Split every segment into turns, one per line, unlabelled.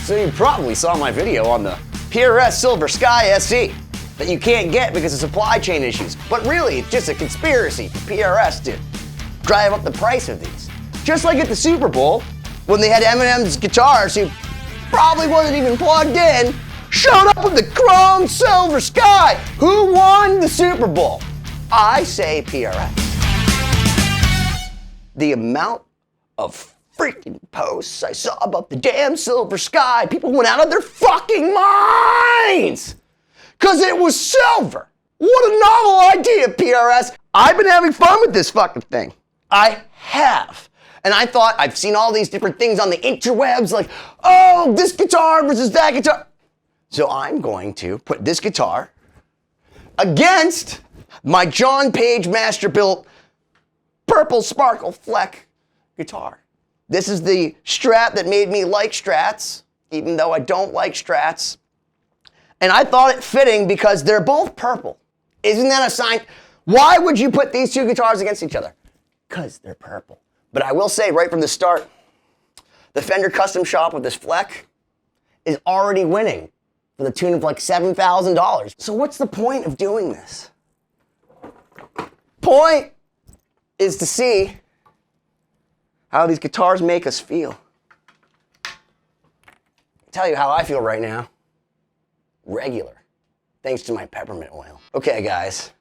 So you probably saw my video on the PRS Silver Sky SE that you can't get because of supply chain issues. But really, it's just a conspiracy for PRS to drive up the price of these. Just like at the Super Bowl, when they had Eminem's guitars, who probably wasn't even plugged in, showed up with the chrome Silver Sky. Who won the Super Bowl? I say PRS. The amount of freaking posts I saw about the damn Silver Sky, people went out of their fucking minds because it was silver. What a novel idea, PRS. I've been having fun with this fucking thing. I have. And I thought, I've seen all these different things on the interwebs, like, oh, this guitar versus that guitar. So I'm going to put this guitar against my John Page Masterbuilt purple sparkle fleck guitar. This is the Strat that made me like Strats, even though I don't like Strats. And I thought it fitting because they're both purple. Isn't that a sign? Why would you put these two guitars against each other? Because they're purple. But I will say right from the start, the Fender custom shop with this fleck is already winning for the tune of like $7,000. So what's the point of doing this? Point is to see how these guitars make us feel. I'll tell you how I feel right now. Regular. Thanks to my peppermint oil. Okay, guys.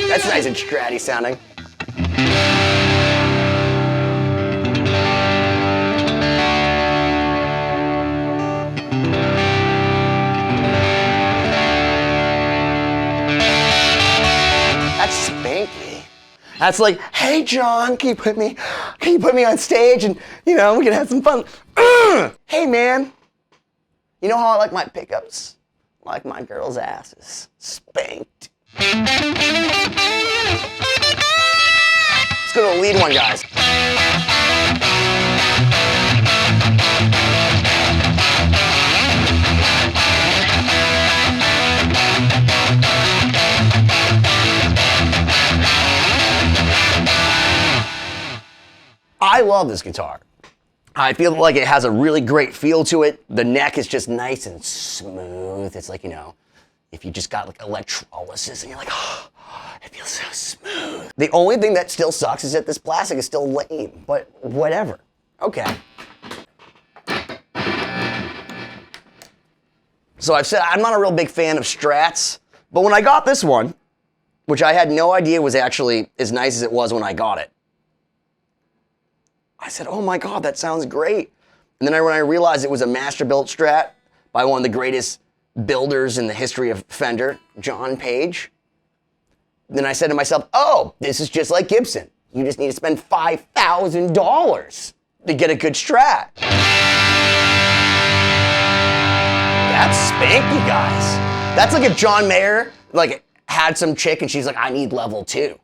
That's nice and stratty sounding. That's spanky. That's like, hey John, can you put me on stage and, you know, we can have some fun. Hey man, you know how I like my pickups? I like my girls' asses spanked. Let's go to the lead one, guys. I love this guitar. I feel like it has a really great feel to it. The neck is just nice and smooth. It's like, you know, if you just got like electrolysis and you're like, oh, it feels so smooth. The only thing that still sucks is that this plastic is still lame, but whatever. Okay. So I've said I'm not a real big fan of Strats, but when I got this one, which I had no idea was actually as nice as it was when I got it, I said, oh my God, that sounds great. And then when I realized it was a master-built Strat by one of the greatest builders in the history of Fender, John Page, then I said to myself, oh, this is just like Gibson. You just need to spend $5,000 to get a good Strat. That's spanky, guys. That's like if John Mayer like had some chick and she's like, I need level 2.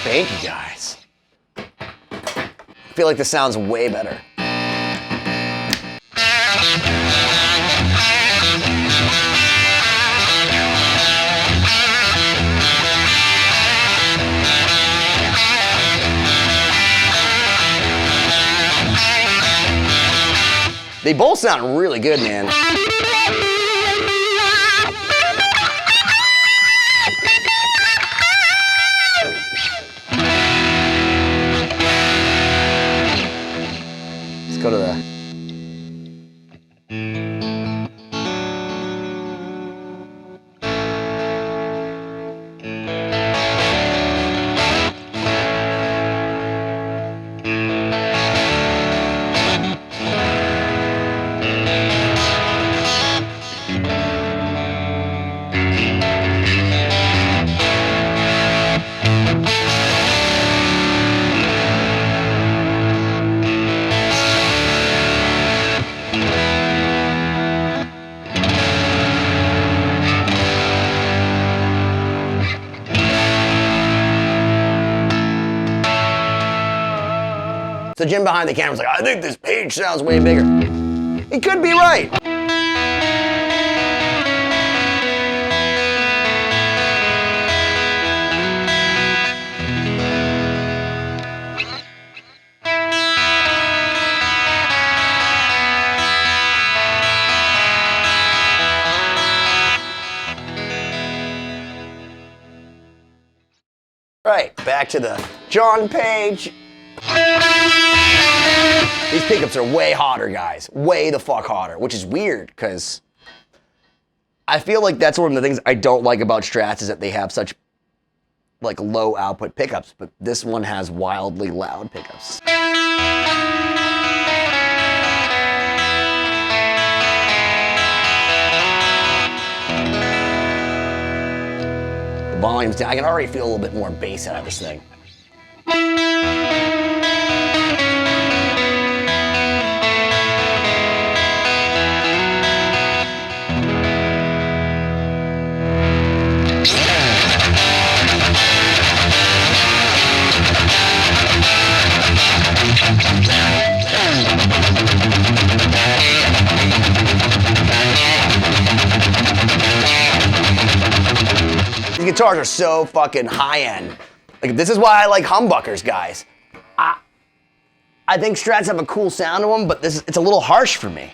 Thank you, guys. I feel like this sounds way better. They both sound really good, man. Let's go to the... So Jim behind the camera was like, I think this page sounds way bigger. He could be right. Right, back to the John Page. These pickups are way hotter, guys. Way the fuck hotter, which is weird, because I feel like that's one of the things I don't like about Strats is that they have such like low output pickups, but this one has wildly loud pickups. The volume's down. I can already feel a little bit more bass out of this thing. These guitars are so fucking high end. Like, this is why I like humbuckers, guys. I think Strats have a cool sound to them, but it's a little harsh for me.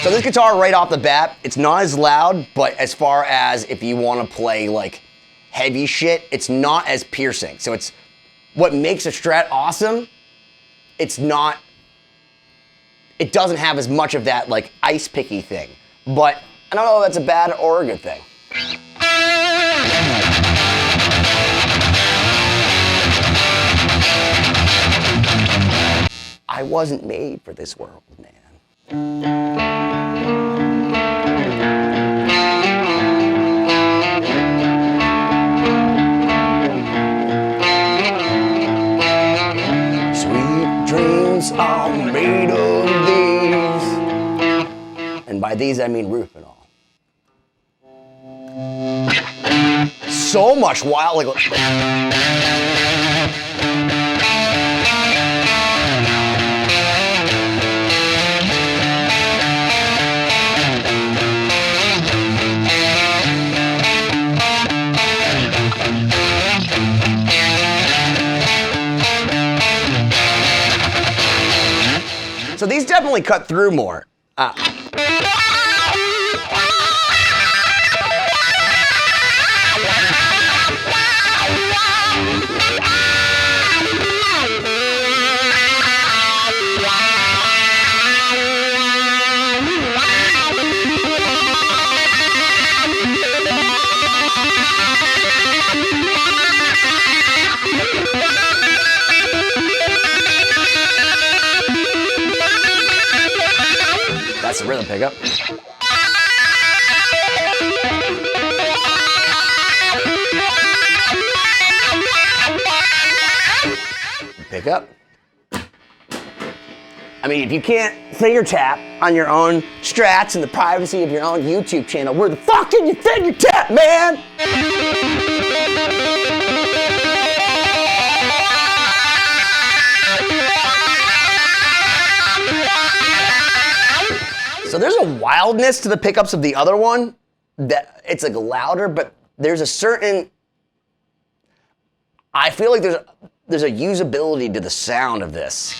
So this guitar right off the bat, it's not as loud, but as far as if you want to play like heavy shit, it's not as piercing. So it's what makes a Strat awesome. It doesn't have as much of that like ice picky thing. But I don't know if that's a bad or a good thing. I wasn't made for this world, man. Sweet dreams are made of these. And by these, I mean roof and all. So much wild, like... So these definitely cut through more. That's the rhythm pickup. Pickup. I mean, if you can't finger tap on your own Strats in the privacy of your own YouTube channel, where the fuck can you finger tap, man? So there's a wildness to the pickups of the other one that it's like louder, but there's a certain, I feel like there's a usability to the sound of this.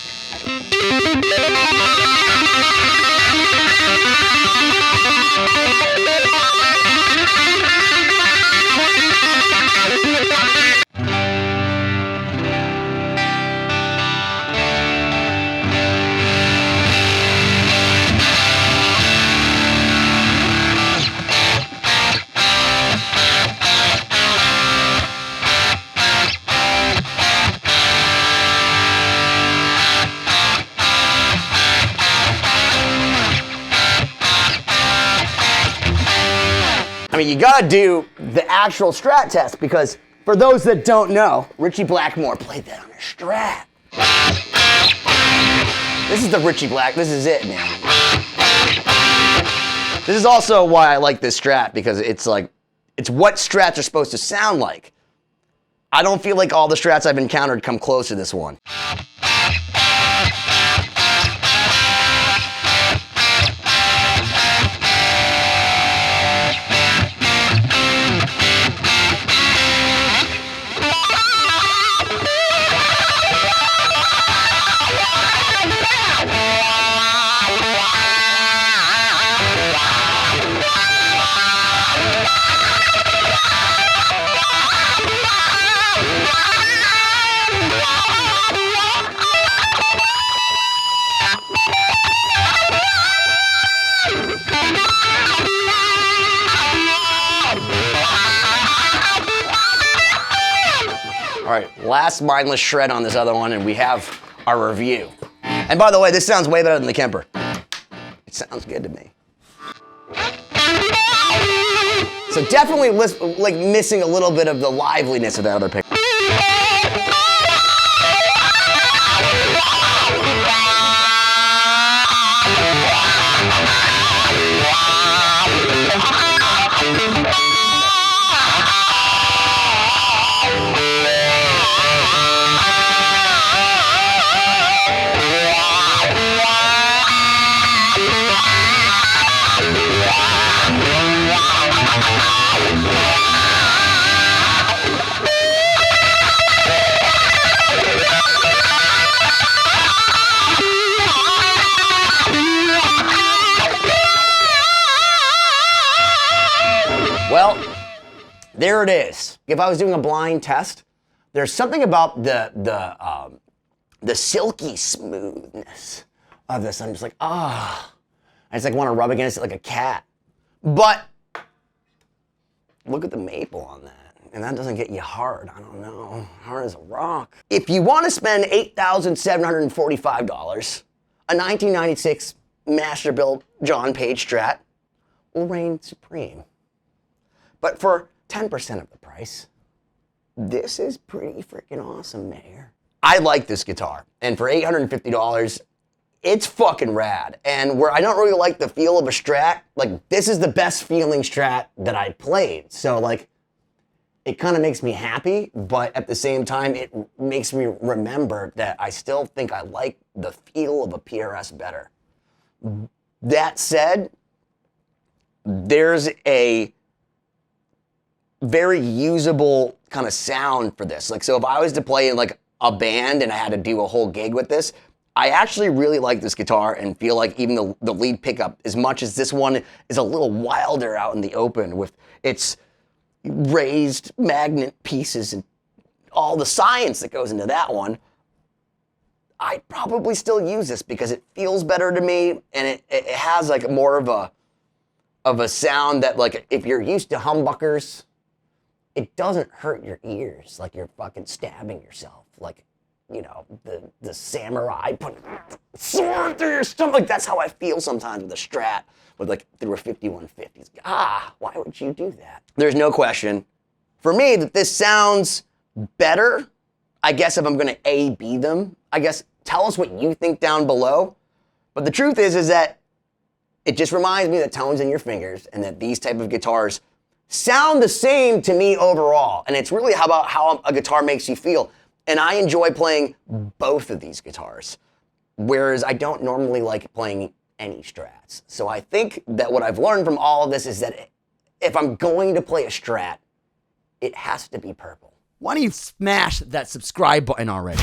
I mean, you gotta do the actual Strat test because for those that don't know, Ritchie Blackmore played that on a Strat. This is the Ritchie Black, this is it, man. This is also why I like this Strat because it's like, it's what Strats are supposed to sound like. I don't feel like all the Strats I've encountered come close to this one. All right, last mindless shred on this other one, and we have our review. And by the way, this sounds way better than the Kemper. It sounds good to me. So definitely like missing a little bit of the liveliness of that other pick. Well, there it is. If I was doing a blind test, there's something about the silky smoothness of this. I'm just like, ah. I just like want to rub against it like a cat. But look at the maple on that. And that doesn't get you hard. I don't know. Hard as a rock. If you want to spend $8,745, a 1996 Masterbuilt John Page Strat will reign supreme. But for 10% of the price, this is pretty freaking awesome, Mayor. I like this guitar, and for $850, it's fucking rad. And where I don't really like the feel of a Strat, like this is the best feeling Strat that I played. So like, it kind of makes me happy, but at the same time, it makes me remember that I still think I like the feel of a PRS better. That said, there's a very usable kind of sound for this. Like, so if I was to play in like a band and I had to do a whole gig with this, I actually really like this guitar and feel like even the lead pickup, as much as this one is a little wilder out in the open with its raised magnet pieces and all the science that goes into that one, I'd probably still use this because it feels better to me and it has like more of a sound that like if you're used to humbuckers, it doesn't hurt your ears like you're fucking stabbing yourself. Like, you know, the samurai putting a sword through your stomach. Like, that's how I feel sometimes with a Strat, with like through a 5150s. Ah, why would you do that? There's no question for me that this sounds better. I guess if I'm gonna A-B them, I guess tell us what you think down below. But the truth is that it just reminds me that tone's in your fingers and that these type of guitars sound the same to me overall. And it's really about how a guitar makes you feel. And I enjoy playing both of these guitars, whereas I don't normally like playing any Strats. So I think that what I've learned from all of this is that if I'm going to play a Strat, it has to be purple. why don't you smash that subscribe button already?